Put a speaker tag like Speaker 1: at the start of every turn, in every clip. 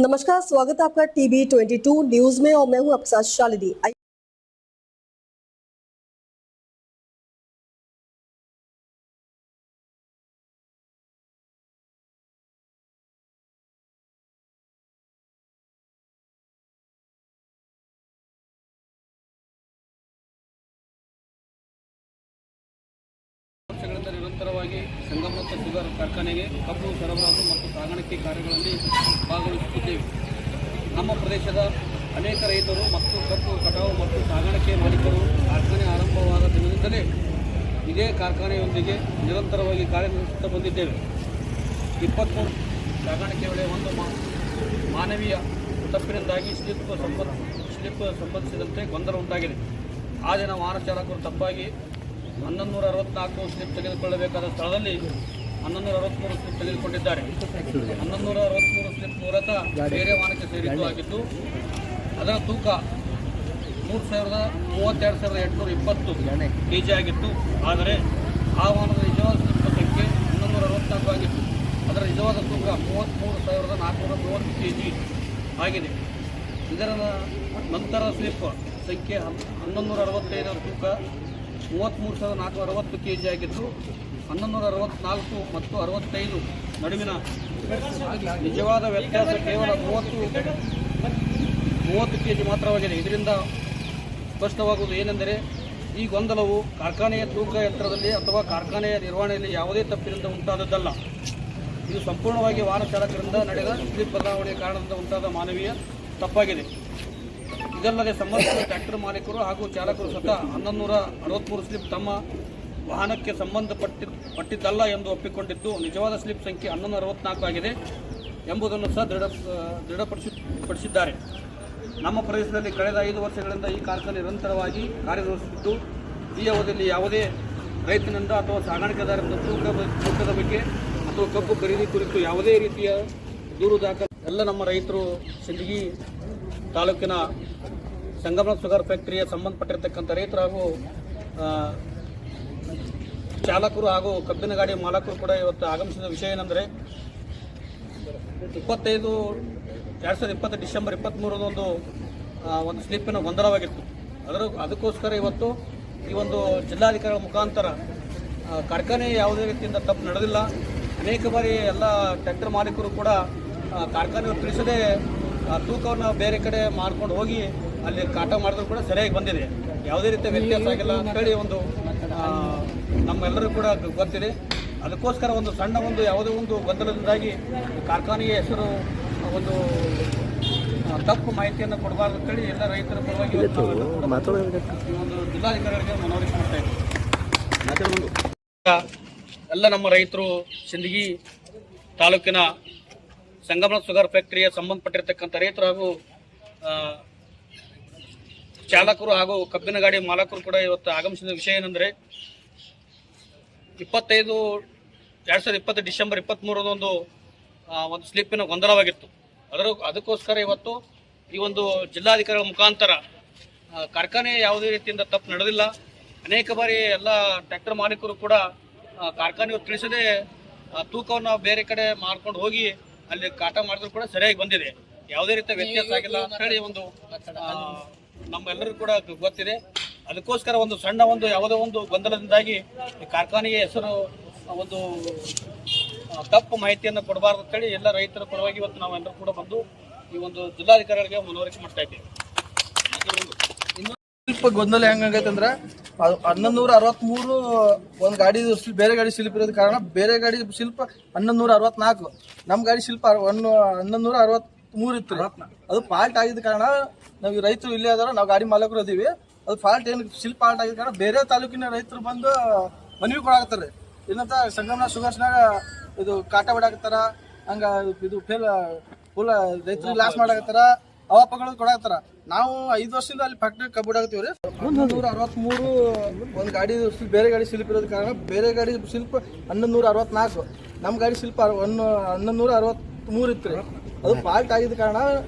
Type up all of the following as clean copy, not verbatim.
Speaker 1: नमस्कार, स्वागत है आपका टीवी 22 न्यूज में और मैं हूं आपके साथ शालिनी।
Speaker 2: ನಿರಂತರವಾಗಿ ಸಂಗಮದ ಶುಗರ್ ಕಾರ್ಖಾನೆಗೆ ಕಬ್ಬು ಸರಬರಾಜು ಮತ್ತು ಸಾಗಾಣಿಕೆ ಕಾರ್ಯಗಳಲ್ಲಿ ಭಾಗವಹಿಸುತ್ತಿದ್ದೇವೆ. ನಮ್ಮ ಪ್ರದೇಶದ ಅನೇಕ ರೈತರು ಮತ್ತು ಕಬ್ಬು ಕಟಾವು ಮತ್ತು ಸಾಗಾಣಿಕೆ ಮಾಲೀಕರು ಕಾರ್ಖಾನೆ ಆರಂಭವಾದ ದಿನದಿಂದಲೇ ಇದೇ ಕಾರ್ಖಾನೆಯೊಂದಿಗೆ ನಿರಂತರವಾಗಿ ಕಾರ್ಯನಿರ್ವಹಿಸುತ್ತಾ ಬಂದಿದ್ದೇವೆ. 23 ಸಾಗಾಣಿಕೆ ವೇಳೆ ಒಂದು ಮಾನವೀಯ ತಪ್ಪಿನಿಂದಾಗಿ ಸ್ಲಿಪ್ ಸಂಬಂಧಿಸಿದಂತೆ ಗೊಂದಲ ಉಂಟಾಗಿದೆ. ಆ ದಿನ ವಾಹನ ಚಾಲಕರು ತಪ್ಪಾಗಿ 1164 ಸ್ಲಿಪ್ ತೆಗೆದುಕೊಳ್ಳಬೇಕಾದ ಸ್ಥಳದಲ್ಲಿ 1163 ಸ್ಲಿಪ್ ತೆಗೆದುಕೊಂಡಿದ್ದಾರೆ. 1163 ಸ್ಲಿಪ್ ಮೂಲತಃ ಬೇರೆ ವಾಹನಕ್ಕೆ ಸೇರಿದ್ದು ಆಗಿದ್ದು ಅದರ ತೂಕ 32,820 kg ಆಗಿತ್ತು. ಆದರೆ ಆ ವಾಹನದ ನಿಜವಾದ ಸ್ಲಿಪ್ ಸಂಖ್ಯೆ 1164 ಆಗಿತ್ತು. ಅದರ ನಿಜವಾದ ತೂಕ 33,430 kg ಆಗಿದೆ. ಇದರ ನಂತರ ಸ್ಲಿಪ್ ಸಂಖ್ಯೆ 1165 ತೂಕ 33,460 kg ಆಗಿದ್ದು 1164 ಮತ್ತು 65 ನಡುವಿನ ನಿಜವಾದ ವ್ಯತ್ಯಾಸ ಕೇವಲ 30 kg ಮಾತ್ರವಾಗಿದೆ. ಇದರಿಂದ ಸ್ಪಷ್ಟವಾಗುವುದು ಏನೆಂದರೆ ಈ ಗೊಂದಲವು ಕಾರ್ಖಾನೆಯ ತೂಕ ಯಂತ್ರದಲ್ಲಿ ಅಥವಾ ಕಾರ್ಖಾನೆಯ ನಿರ್ವಹಣೆಯಲ್ಲಿ ಯಾವುದೇ ತಪ್ಪಿನಿಂದ ಉಂಟಾದದ್ದಲ್ಲ. ಇದು ಸಂಪೂರ್ಣವಾಗಿ ವಾಹನ ಚಾಲಕರಿಂದ ನಡೆದ ಸ್ಲಿಪ್ ಬದಲಾವಣೆಯ ಕಾರಣದಿಂದ ಉಂಟಾದ ಮಾನವೀಯ ತಪ್ಪಾಗಿದೆ. ಇದಲ್ಲದೆ ಸಂಬಂಧಿಸಿದ ಟ್ರ್ಯಾಕ್ಟರ್ ಮಾಲೀಕರು ಹಾಗೂ ಚಾಲಕರು ಸ್ವತಃ 1163 ಸ್ಲಿಪ್ ತಮ್ಮ ವಾಹನಕ್ಕೆ ಸಂಬಂಧಪಟ್ಟಿದ್ದಲ್ಲ ಎಂದು ಒಪ್ಪಿಕೊಂಡಿದ್ದು ನಿಜವಾದ ಸ್ಲಿಪ್ ಸಂಖ್ಯೆ 1164 ಆಗಿದೆ ಎಂಬುದನ್ನು ಸಹ ದೃಢಪಡಿಸಿದ್ದಾರೆ. ನಮ್ಮ ಪ್ರದೇಶದಲ್ಲಿ ಕಳೆದ 5 ವರ್ಷಗಳಿಂದ ಈ ಕಾರ್ಖಾನೆ ನಿರಂತರವಾಗಿ ಕಾರ್ಯನಿರ್ವಹಿಸುತ್ತಿದ್ದು ಈ ಅವಧಿಯಲ್ಲಿ ಯಾವುದೇ ರೈತನಿಂದ ಅಥವಾ ಸಾಗಾಣಿಕೆದಾರರಿಂದ ತೂಕದ ಬಗ್ಗೆ ಅಥವಾ ಕಬ್ಬು ಖರೀದಿ ಕುರಿತು ಯಾವುದೇ ರೀತಿಯ ದೂರು ದಾಖಲೆ ಎಲ್ಲ ನಮ್ಮ ರೈತರು ಸಿಂದಗಿ ತಾಲೂಕಿನ ಸಂಗಮ ಶುಗರ್ ಫ್ಯಾಕ್ಟರಿಯ ಸಂಬಂಧಪಟ್ಟಿರ್ತಕ್ಕಂಥ ರೈತರು ಹಾಗೂ ಚಾಲಕರು ಹಾಗೂ ಕಬ್ಬಿನ ಗಾಡಿ ಮಾಲಕರು ಕೂಡ ಇವತ್ತು ಆಗಮಿಸಿದ ವಿಷಯ ಏನೆಂದರೆ 2020 ಡಿಸೆಂಬರ್ 23 ಒಂದು ಸ್ಲಿಪ್ಪಿನ ಗೊಂದಲವಾಗಿತ್ತು. ಅದಕ್ಕೋಸ್ಕರ ಇವತ್ತು ಈ ಒಂದು ಜಿಲ್ಲಾಧಿಕಾರಿಗಳ ಮುಖಾಂತರ ಕಾರ್ಖಾನೆ ಯಾವುದೇ ರೀತಿಯಿಂದ ತಪ್ಪು ನಡೆದಿಲ್ಲ. ಅನೇಕ ಬಾರಿ ಎಲ್ಲ ಟ್ರ್ಯಾಕ್ಟರ್ ಮಾಲೀಕರು ಕೂಡ ಕಾರ್ಖಾನೆಯವರು ತಿಳಿಸದೆ ತೂಕವನ್ನು ಬೇರೆ ಕಡೆ ಮಾಡ್ಕೊಂಡು ಹೋಗಿ ಅಲ್ಲಿ ಕಾಟ ಮಾಡಿದ್ರು ಕೂಡ ಸರಿಯಾಗಿ ಬಂದಿದೆ. ಯಾವುದೇ ರೀತಿಯ ವ್ಯತ್ಯಾಸ ಆಗಿಲ್ಲ ಅಂತೇಳಿ ಒಂದು ನಮ್ಮೆಲ್ಲರೂ ಕೂಡ ಗೊತ್ತಿದೆ. ಅದಕ್ಕೋಸ್ಕರ ಒಂದು ಸಣ್ಣ ಯಾವುದೇ ಒಂದು ಗೊಂದಲದಿಂದಾಗಿ ಕಾರ್ಖಾನೆಯ ಹೆಸರು ಒಂದು ತಪ್ಪು ಮಾಹಿತಿಯನ್ನು ಕೊಡಬಾರ್ದು ಅಂತೇಳಿ ಎಲ್ಲ ರೈತರ ಪರವಾಗಿ ಈ ಒಂದು ಜಿಲ್ಲಾಧಿಕಾರಿಗಳಿಗೆ ಮನವರಿಕೆ ಮಾಡ್ತಾ ಇದ್ದೀವಿ. ಎಲ್ಲ ನಮ್ಮ ರೈತರು ಸಿಂದಗಿ ತಾಲೂಕಿನ ಸಂಗಮ ಶುಗರ್ ಫ್ಯಾಕ್ಟರಿಯ ಸಂಬಂಧಪಟ್ಟಿರ್ತಕ್ಕಂಥ ರೈತರು ಹಾಗೂ ಚಾಲಕರು ಹಾಗೂ ಕಬ್ಬಿನ ಗಾಡಿ ಮಾಲಕರು ಕೂಡ ಇವತ್ತು ಆಗಮಿಸಿದ ವಿಷಯ ಏನೆಂದರೆ 2020 ಡಿಸೆಂಬರ್ 23 ಒಂದು ಸ್ಲಿಪ್ಪಿನ ಗೊಂದಲವಾಗಿತ್ತು. ಅದಕ್ಕೋಸ್ಕರ ಇವತ್ತು ಈ ಒಂದು ಜಿಲ್ಲಾಧಿಕಾರಿಗಳ ಮುಖಾಂತರ ಕಾರ್ಖಾನೆ ಯಾವುದೇ ರೀತಿಯಿಂದ ತಪ್ಪು ನಡೆದಿಲ್ಲ. ಅನೇಕ ಬಾರಿ ಎಲ್ಲ ಟ್ರ್ಯಾಕ್ಟರ್ ಮಾಲೀಕರು ಕೂಡ ಕಾರ್ಖಾನೆಯವರು ತಿಳಿಸದೆ ತೂಕವನ್ನು ಬೇರೆ ಕಡೆ ಮಾಡ್ಕೊಂಡು ಹೋಗಿ ಅಲ್ಲಿ ಕಾಟ ಮಾಡಿದ್ರು ಕೂಡ ಸರಿಯಾಗಿ ಬಂದಿದೆ. ಯಾವುದೇ ರೀತಿಯ ವ್ಯತ್ಯಾಸ ಆಗಿಲ್ಲ ಅಂತ ಹೇಳಿ ಒಂದು ನಮ್ಮೆಲ್ಲರೂ ಕೂಡ ಗೊತ್ತಿದೆ. ಅದಕ್ಕೋಸ್ಕರ ಒಂದು ಸಣ್ಣ ಯಾವುದೋ ಒಂದು ಗೊಂದಲದಿಂದಾಗಿ ಕಾರ್ಖಾನೆಯ ಹೆಸರು ಒಂದು ತಪ್ಪು ಮಾಹಿತಿಯನ್ನು ಕೊಡಬಾರ್ದು ಅಂತೇಳಿ ಎಲ್ಲ ರೈತರ ಪರವಾಗಿ ಇವತ್ತು ನಾವೆಲ್ಲರೂ ಕೂಡ ಬಂದು ಈ ಒಂದು ಜಿಲ್ಲಾಧಿಕಾರಿಗಳಿಗೆ ಮನವರಿಕೆ ಮಾಡ್ತಾ ಇದ್ದೇವೆ.
Speaker 3: ಸ್ವಲ್ಪ ಗೊಂದಲ ಹೆಂಗಾಗೈತೆ ಅಂದ್ರೆ 1163 ಒಂದು ಗಾಡಿ ಬೇರೆ ಗಾಡಿ ಶಿಲ್ಪ ಇರೋದ ಕಾರಣ ಬೇರೆ ಗಾಡಿ ಶಿಲ್ಪ 1164, ನಮ್ಮ ಗಾಡಿ ಶಿಲ್ಪ 1163 ಇತ್ತು. ಅದು ಫಾಲ್ಟ್ ಆಗಿದ್ದ ಕಾರಣ ನಾವು ರೈತರು ಇಲ್ಲೇ ಅದಾರ, ನಾವು ಗಾಡಿ ಮಾಲಕರು ಅದೀವಿ. ಅದು ಫಾಲ್ಟ್ ಏನು ಶಿಲ್ಪ ಫಾಲ್ಟ್ ಆಗಿದ್ದ ಕಾರಣ ಬೇರೆ ತಾಲೂಕಿನ ರೈತರು ಬಂದು ಮನವಿ ಕೊಡಾಕತ್ತಾರೆ. ಏನಂತ ಸಂಗಮನ ಶುಗರ್ಸ್ನಾಗ ಇದು ಕಾಟ ಬಿಡಾಕತ್ತಾರ, ಹಂಗ ಇದು ಫುಲ್ ರೈತರಿಗೆ ಲಾಸ್ ಮಾಡಾಕತ್ತಾರ, ಅವಾಪಗಳು ಕೊಡಾಕತ್ತಾರ. ನಾವು 5 ವರ್ಷದಿಂದ ಅಲ್ಲಿ ಫ್ಯಾಕ್ಟ್ರಿ ಕಬ್ಬು ಬಿಡಾಕತ್ತೀವಿ ರೀ. 1163 ಒಂದು ಗಾಡಿ ಬೇರೆ ಗಾಡಿ ಶಿಲ್ಪ ಇರೋದ ಕಾರಣ ಬೇರೆ ಗಾಡಿ ಶಿಲ್ಪ 1164, ನಮ್ಮ ಗಾಡಿ ಶಿಲ್ಪ 1163 ಇತ್ತು ರೀ. ಅದು ಫಾಲ್ಟ್ ಆಗಿದ್ದ ಕಾರಣ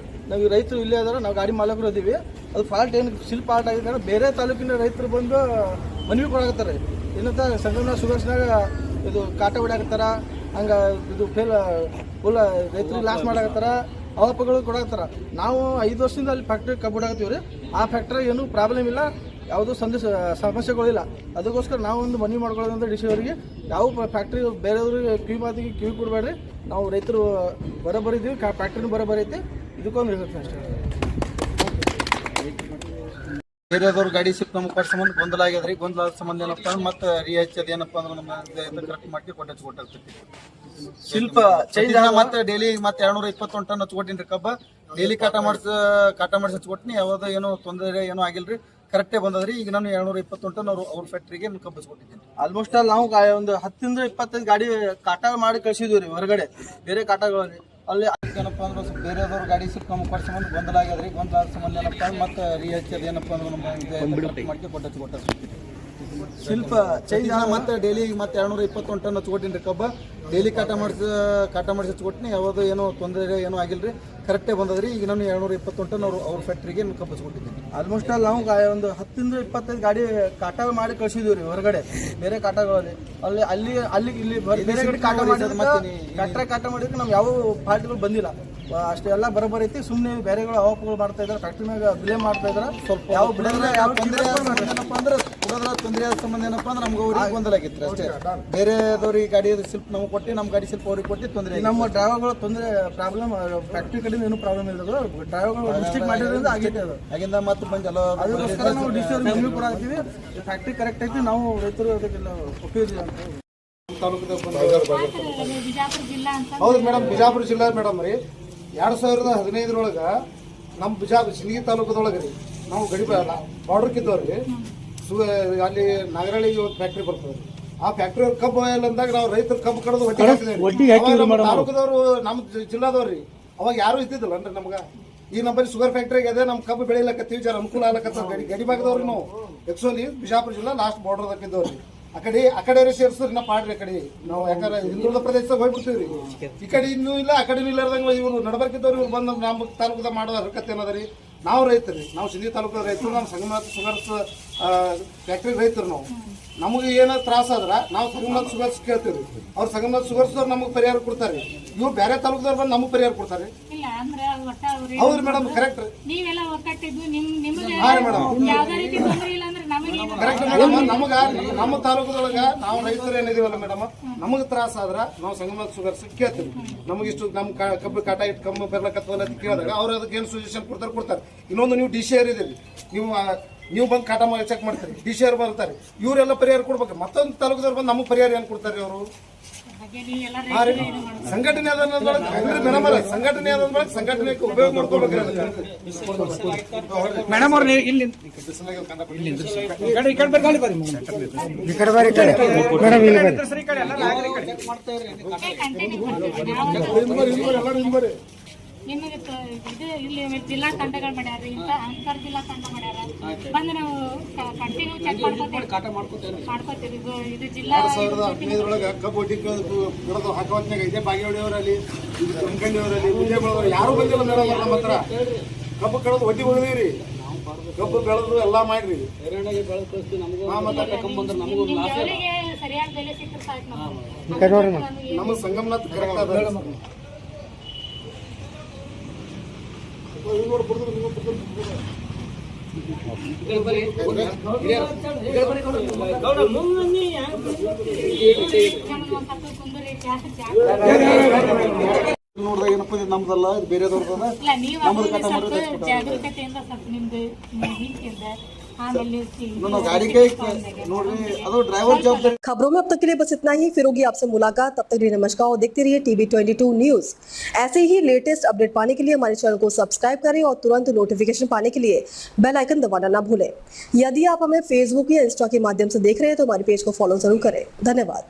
Speaker 3: ನಾವು ರೈತರು ಇಲ್ಲೇ ಅದಾರ, ನಾವು ಗಾಡಿ ಮಾಲಕರು ಅದೀವಿ. ಅದು ಫಾಲ್ಟ್ ಏನು ಶಿಲ್ಪ ಫಾಲ್ಟ್ ಆಗಿದ್ದ ಕಾರಣ ಬೇರೆ ತಾಲೂಕಿನ ರೈತರು ಬಂದು ಮನವಿ ಕೊಡಾಕತ್ತಾರೆ. ಏನಂತ ಸಂಗಮನ ಶುಗರ್ಸ್ನಾಗ ಇದು ಕಾಟ ಬಿಡಾಕತ್ತಾರ, ಹಂಗ ಇದು ಫುಲ್ ರೈತರಿಗೆ ಲಾಸ್ ಮಾಡಾಕತ್ತಾರ, ಅವಪ್ಪಗಳು ಕೊಡಾಕ್ತಾರ. ನಾವು 5 ವರ್ಷದಿಂದ ಅಲ್ಲಿ ಫ್ಯಾಕ್ಟ್ರಿ ಕಬ್ಬು ಬಿಡಾಕತ್ತೀವಿ ರೀ. ಆ ಫ್ಯಾಕ್ಟ್ರಿ ಏನೂ ಪ್ರಾಬ್ಲಮ್ ಇಲ್ಲ, ಯಾವುದೂ ಸಮಸ್ಯೆಗಳಿಲ್ಲ. ಅದಕ್ಕೋಸ್ಕರ ನಾವು ಒಂದು ಮನವಿ ಮಾಡ್ಕೊಳ್ಳೋದಂದ್ರೆ ಡಿ ಸಿ ಅವರಿಗೆ, ಯಾವ ಫ್ಯಾಕ್ಟ್ರಿ ಬೇರೆಯವ್ರಿಗೆ ಕಿವಿ ಮಾತಿಗೆ ಕಿವಿ ಕೊಡಬೇಡ್ರಿ. ನಾವು ರೈತರು ಬರೋಬ್ಬರಿ ಇದ್ದೀವಿ, ಫ್ಯಾಕ್ಟ್ರಿನೂ ಬರೋಬ್ಬರಿ ಐತಿ. ಇದಕ್ಕೊಂದು ಹೇಳ್ತೀನಿ ಅಷ್ಟೇ.
Speaker 4: ಬೇರೆದವ್ರ ಗಾಡಿ ಸಿಕ್ ನಮ್ಗೆ ಕೊಟ್ಟ ಸಂಬಂಧ ಗೊಂದಲ ಆಗ್ಯದ್ರಿ. ಗೊಂದಲ ಸಂಬಂಧ ಏನಪ್ಪ ಮತ್ತೆ ಹಚ್ಚದ ಏನಪ್ಪ ಅಂದ್ರೆ ನಮ್ಮ ಕರೆಕ್ಟ್ ಮಾಡಿ ಕೊಟ್ಟಿರ್ತೀವಿ.
Speaker 3: ಶಿಲ್ಪ
Speaker 4: ಚೈನ್ ಮತ್ತೆ ಡೈಲಿ ಮತ್ತೆ 221 ಟನ್ ಹಚ್ಕೊಟ್ಟಿನ್ರಿ ಕಬ್ಬ. ಡೈಲಿ ಕಾಟ ಮಾಡಿಸಿ ಹಚ್ಕೊಟ್ಟಿನಿ. ಯಾವ್ದು ಏನೋ ತೊಂದರೆ ಏನೋ ಆಗಿಲ್ರಿ, ಕರೆಕ್ಟೇ ಬಂದದ್ರಿ. ಈಗ ನಾನು 221 ಟನ್ ಅವ್ರ ಫ್ಯಾಕ್ಟ್ರಿಗೆ ಕಬ್ಬು ಹಚ್ಕೊಟ್ಟಿದ್ದೀನಿ.
Speaker 3: ಆಲ್ಮೋಸ್ಟ್ ಅಲ್ಲಿ ನಾವು ಒಂದು 10 ರಿಂದ 25 ಗಾಡಿ ಕಾಟ ಮಾಡಿ ಕಳ್ಸಿದ್ವಿ ರೀ ಹೊರಗಡೆ, ಬೇರೆ ಕಾಟಗಳಲ್ಲಿ. ಅಲ್ಲಿ
Speaker 4: ಏನಪ್ಪ ಅಂದ್ರೆ ಸ್ವಲ್ಪ ಬೇರೆದವ್ರ ಗಾಡಿ ಸಿಕ್ ನಮ್ಗೆ ಕೊಟ್ಟ ಸಂಬಂಧ ಗೊಂದಲ ಆಗ್ಯದ್ರಿ. ಗೊಂದಲ ಸಂಬಂಧ ಏನಪ್ಪ ಮತ್ತೆ ಹಚ್ಚದ ಏನಪ್ಪ ಅಂದ್ರೆ ನಮ್ಮ ಕರೆಕ್ಟ್ ಮಾಡಿ ಕೊಟ್ಟಿರ್ತೀವಿ.
Speaker 3: ಶಿಲ್ಪ ಚೈನ್
Speaker 4: ಮತ್ತೆ ಡೈಲಿ ಮತ್ತೆ 221 ಟನ್ ಹಚ್ಕೊಟ್ಟಿನ್ರಿ ಕಬ್ಬ. ಡೈಲಿ ಕಾಟ ಮಾಡಿಸಿ ಹಚ್ಕೊಟ್ಟಿನಿ. ಯಾವ್ದು ಏನೋ ತೊಂದರೆ ಏನೋ ಆಗಿಲ್ರಿ, ಕರೆಕ್ಟೇ ಬಂದದ್ರಿ. ಈಗ ನಾನು 221 ಟನ್ ಅವ್ರ ಫ್ಯಾಕ್ಟ್ರಿಗೆ ಕಬ್ಬು ಹಚ್ಕೊಟ್ಟಿದ್ದೀನಿ.
Speaker 3: ಆಲ್ಮೋಸ್ಟ್ ಅಲ್ಲಿ ನಾವು ಒಂದು 10 ರಿಂದ 25 ಗಾಡಿ ಕಾಟ ಮಾಡಿ ಕಳ್ಸಿದ್ವಿ ರೀ ಹೊರಗಡೆ, ಬೇರೆ ಕಾಟಗಳಲ್ಲಿ. ಅಲ್ಲಿ ಇಲ್ಲಿ ಬೇರೆ ಗಾಡಿ ಕಾಟ ಮಾಡಿ ಫ್ಯಾಕ್ಟ್ರಿ ಕಾಟ ಮಾಡಿದ್ರೆ ನಮ್ಗೆ ಯಾವ ಪಾರ್ಟಿಗಳು ಬಂದಿಲ್ಲ. ಅಷ್ಟೆಲ್ಲ ಬರೋಬ್ಬರಿ ಐತಿ. ಸುಮ್ಮನೆ ಬೇರೆಗಳು ಅವಪ್ಪಗಳು ಮಾಡ್ತಾ ಇದ್ದಾರೆ, ಫ್ಯಾಕ್ಟ್ರಿನಾಗ ಬ್ಲೇಮ್ ಮಾಡ್ತಾ ಇದ್ದಾರೆ. ಸ್ವಲ್ಪ ಯಾವ ಬಿಡೋದ್ರೆ ಯಾವ
Speaker 4: ತೊಂದರೆ ಏನಪ್ಪ ಅಂದ್ರೆ ಕುಡೋದ್ರ ತೊಂದರೆ ಆದ ಸಂಬಂಧ ಏನಪ್ಪ ಅಂದ್ರೆ ನಮ್ಗೆ ಅವ್ರಿಗೆ ಗೊಂದಲ ಆಗಿತ್ತು ಅಷ್ಟೇ. ಬೇರೆದವ್ರಿಗೆ ಗಾಡಿ ಶಿಲ್ಪ ನಮ್ಗೆ ಕೊಟ್ಟು, ನಮ್ಮ ಗಾಡಿ ಶಿಲ್ಪ ಅವ್ರಿಗೆ ಕೊಟ್ಟು ತೊಂದರೆ.
Speaker 3: ನಮ್ಮ ಡ್ರೈವರ್ಗಳು ತೊಂದರೆ ಪ್ರಾಬ್ಲಮ್, ಫ್ಯಾಕ್ಟ್ರಿ ಕಡೆಯಿಂದ ಏನೂ ಪ್ರಾಬ್ಲಮ್ ಇಲ್ಲ. ಡ್ರೈವರ್ಗಳು ಮಿಸ್ಟೇಕ್ ಮಾಡಿರೋದ್ರಿಂದ ಆಗೈತೆ ಅದು.
Speaker 4: ಆಗಿಂದ ಮತ್ತೆ ಬಂದು ಎಲ್ಲ
Speaker 3: ಅದಕ್ಕೋಸ್ಕರ ನಾವು ಡಿ ಸಿ ಅವ್ರಿಗೆ ಮನವಿ ಕೂಡ ಹಾಕ್ತೀವಿ, ಫ್ಯಾಕ್ಟ್ರಿ ಕರೆಕ್ಟ್ ಐತಿ, ನಾವು ರೈತರು ಅದಕ್ಕೆಲ್ಲ ಒಪ್ಪಿದ್ವಿ ಅಂತ.
Speaker 5: ಹೌದು ಮೇಡಮ್, ಬಿಜಾಪುರ ಜಿಲ್ಲಾ ಮೇಡಮ್ ರೀ. 2015 ನಮ್ಮ ಬಿಜಾಪುರ ಸಿಂದಗಿ ತಾಲೂಕದೊಳಗೆ ರೀ ನಾವು ಗಡಿ ಬಾರ್ಡರ್ಕಿದ್ದವ್ರಿ. ಅಲ್ಲಿ ನಾಗರಳ್ಳಿ ಒಂದು ಫ್ಯಾಕ್ಟ್ರಿ ಬರ್ತದೆ. ಆ ಫ್ಯಾಕ್ಟ್ರಿ ಕಬ್ಬು ಇಲ್ಲ ಅಂದಾಗ ನಾವು ರೈತರು ಕಬ್ಬು ಕಡದು ತಾಲೂಕದವರು ನಮ್ಮ ಜಿಲ್ಲಾದವ್ರಿ. ಅವಾಗ ಯಾರು ಇದ್ದಿದ್ದಿಲ್ಲ ಅಂದ್ರೆ ನಮ್ಗೆ ಈ ನಂಬರ್ ಶುಗರ್ ಫ್ಯಾಕ್ಟ್ರಿಗೆ ಅದೇ ನಮ್ಮ ಕಬ್ಬು ಬೆಳಿಲಕತ್ತೀವಿ, ಜರ ಅನುಕೂಲ ಆಗ್ಲಕತ್ತ. ಗಡಿ ಭಾಗದವ್ರಿ ನಾವು ಆಕ್ಚುಲಿ ಬಿಜಾಪುರ ಜಿಲ್ಲಾ ಲಾಸ್ಟ್ ಬಾರ್ಡರ್ ಹಾಕಿದ್ದವ್ರಿ. ಆ ಕಡೆ ಸೇರಿಸ್ರಿ ನಾ ಪಾಡ್ರಿ. ಆ ಕಡೆ ನಾವು ಯಾಕಂದ್ರೆ ಹಿಂದುಳಿದ ಪ್ರದೇಶದಾಗ ಹೋಗ್ಬಿಡ್ತೀವ್ರಿ. ಈ ಕಡೆ ಇನ್ನೂ ಇಲ್ಲ, ಆ ಕಡೆ ಇಲ್ಲಾರ್ದಂಗ ಇವ್ರು ನಡಬರ್ಕಿದ್ದವ್ರು ಇವ್ರು ಬಂದು ನಮ್ಮ ತಾಲೂಕದಾಗ ಮಾಡೋದು ಹರಕತ್ತೆ ಏನದರಿ. ನಾವು ರೈತರಿ, ನಾವು ಸಿಂಧಿ ತಾಲೂಕದ ರೈತರು, ನಮ್ಮ ಸಂಗಮನಾಥ ಶುಗರ್ಸ್ ಫ್ಯಾಕ್ಟ್ರಿ ರೈತರು. ನಾವು ನಮಗೆ ಏನೋ ತ್ರಾಸ ಆದ್ರ ನಾವು ಸಂಗಮನಾಥ ಶುಗರ್ಸ್ ಕೇಳ್ತೀವಿ. ಅವ್ರು ಸಂಗಮನಾಥ ಶುಗರ್ಸ್ ಅವ್ರು ನಮಗೆ ಪರಿಹಾರ ಕೊಡ್ತಾರೆ. ಇವ್ರು ಬೇರೆ ತಾಲೂಕದವ್ರು ಬಂದು ನಮಗೆ ಪರಿಹಾರ ಕೊಡ್ತಾರೆ. ಹೌದ್ರಿ ಮೇಡಮ್, ಕರೆಕ್ಟ್ ರೀ. Correct madam. ನಮ್ಮ ತಾಲೂಕದೊಳಗ ನಾವು ರೈತರು ಏನಿದೀವಲ್ಲ ಮೇಡಮ್, ನಮಗೆ ತ್ರಾಸ ಆದ್ರ ನಾವು ಸಂಗಮನಾಥ ಶುಗರ್ಸ್ ಕೇಳ್ತೀವಿ. ನಮಗಿಷ್ಟು ನಮ್ಮ ಕಬ್ಬು ಕಾಟ ಇಟ್ಟು ಕಮ್ಮಿ ಬರ್ಲಕತ್ತವಲ್ಲ ಅಂತ ಕೇಳಿದಾಗ ಅವ್ರು ಅದಕ್ಕೆ ಏನು ಸಜೆಷನ್ ಕೊಡ್ತಾರೆ. ಇನ್ನೊಂದು ನೀವು ಡಿ ಸಿ ಆರ್ ಇದೀರಿ, ನೀವು ಬಂದು ಕಾಟ ಮಾಡಿ ಚೆಕ್ ಮಾಡ್ತೀರಿ, ಡಿ ಸಿ ಆರ್ ಬರ್ತಾರೆ. ಇವರೆಲ್ಲ ಪರಿಹಾರ ಕೊಡ್ಬೇಕು. ಮತ್ತೊಂದು ತಾಲೂಕದವ್ರು ಬಂದು ನಮಗೆ ಪರಿಹಾರ ಏನು ಕೊಡ್ತಾರೆ ಅವರು? ಸಂಘಟನೆ ಮೇಡಮ್ ಅಲ್ಲ, ಸಂಘಟನೆ ಸಂಘಟನೆಗೆ ಉಪಯೋಗ ಮಾಡ್ಕೊಳ್ಬೇಕ್ರಿ.
Speaker 2: ಮೇಡಮ್ ಅವ್ರು ಇಲ್ಲಿ
Speaker 6: ನಿಮಗೆ ಇದು ಇಲ್ಲಿ ಜಿಲ್ಲಾ ತಂಡಗಳು ಮಾಡ್ಯಾರ, ಇಂಥ ಅಂತರ್ ಜಿಲ್ಲಾ ತಂಡ ಮಾಡ್ಯಾರ. ಬಂದು ನಾವು ಕಂಟಿನ್ಯೂ ಚೆಕ್ ಮಾಡ್ಕೋತೀವಿ. ಇದು ಜಿಲ್ಲಾ
Speaker 5: 2015 ಕಬ್ಬು ಒಡ್ಡಿ ಬಿಡೋದು ಹಾಕುವಂತಾಗ ಇದೇ ಬಾಗೇವಾಡಿಯವರಲ್ಲಿ, ತುಮಕಂಡಿಯವರಲ್ಲಿ, ವಿಜಯಪುರದವ್ರು ಯಾರು ಬಂದಿಲ್ಲ ಮೇಡಮ್. ನಮ್ಮ ಹತ್ರ ಕಬ್ಬು ಕಡೋದು ಒಡ್ಡಿ ಹೊಡೆದಿವ್ರಿ. ಕಬ್ಬು ಬೆಳೆದು ಎಲ್ಲಾ ಮಾಡ್ರಿ.
Speaker 6: ಸರಿಯಾದ ಬೆಲೆ ಸಿಕ್ಕರೆ ಸಾಕು.
Speaker 5: ನಮ್ಮ ಸಂಗಮನಾಥ್ ಕರೆಕ್ಟ್ ಅದ.
Speaker 4: ನೋಡಿದಾಗ ಏನಪ್ಪ ನಮ್ದಲ್ಲ, ಇದು ಬೇರೆದವ್ರದಲ್ಲ.
Speaker 6: ಜಾಗರೂಕತೆಯಿಂದ ಸ್ವಲ್ಪ ನಿಮ್ದು
Speaker 1: खबरों में अब तक के लिए बस इतना ही। फिर होगी आपसे मुलाकात, तब तक के लिए नमस्कार और देखते रहिए टीवी 22 न्यूज। ऐसे ही लेटेस्ट अपडेट पाने के लिए हमारे चैनल को सब्सक्राइब करें और तुरंत नोटिफिकेशन पाने के लिए बेल आइकन दबाना ना भूलें। यदि आप हमें फेसबुक या इंस्टा के माध्यम से देख रहे हैं तो हमारे पेज को फॉलो जरूर करें। धन्यवाद।